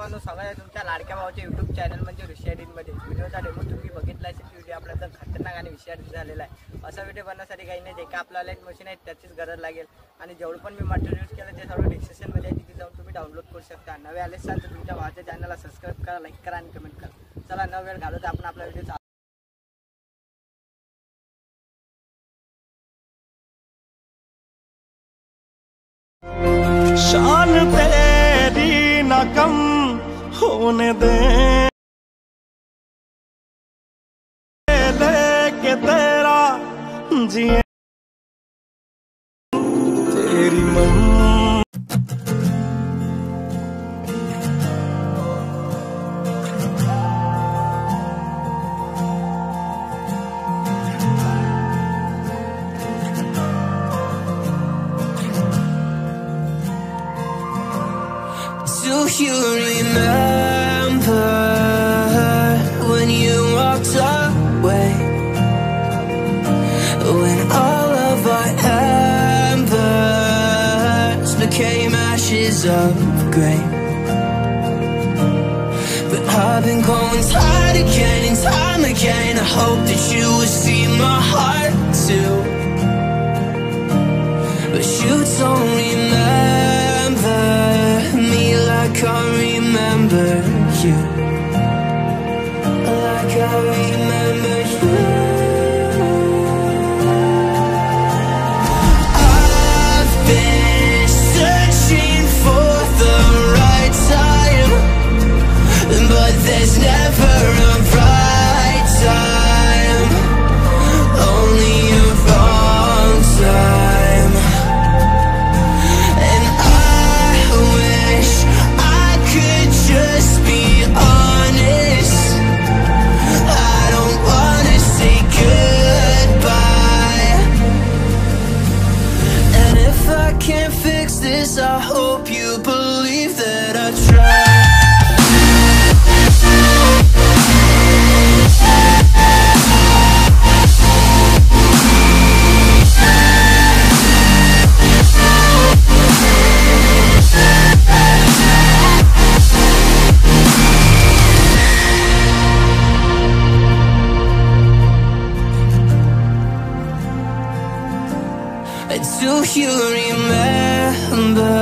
सर्वांना स्वागत आहे तुमच्या लाडक्या भावाच्या यूट्यूब चॅनल म्हणजे ऋषियाडीमध्ये। व्हिडिओचा डेमो तुम्ही बघितला असेल। व्हिडिओ आपला तर खतरनाक आणि विषयार्थ झालेला आहे। असा व्हिडिओ बनवण्यासाठी काही नाही, जे का आपल्याला एक मशीन आहे त्याचीच गरज लागेल आणि जेवढं पण मी मटेरियल यूज केलं ते सर्व डिस्क्रिप्शनमध्ये आहे, तिथे जाऊन तुम्ही डाउनलोड करू शकता। नवे आले असाल तर तुमच्या भावाच्या चॅनलला सबस्क्राईब करा, लाईक करा आणि कमेंट करा। चला न वेळ घालवता आपण आपला व्हिडिओ शान तेरी ना कम होने दे, लेके तेरा जिए तेरी मन। Do you remember when you walked away? When all of our embers became ashes of grey. But I've been going time again and time again. I hope that you would see my heart too, but you don't remember me like I remember you, like I remember you. I've been searching for the right time, but there's never a right time, only a wrong time. And I wish I could just be honest. I don't wanna say goodbye, and if I can't fix this, I hope you believe that I tried. Do you remember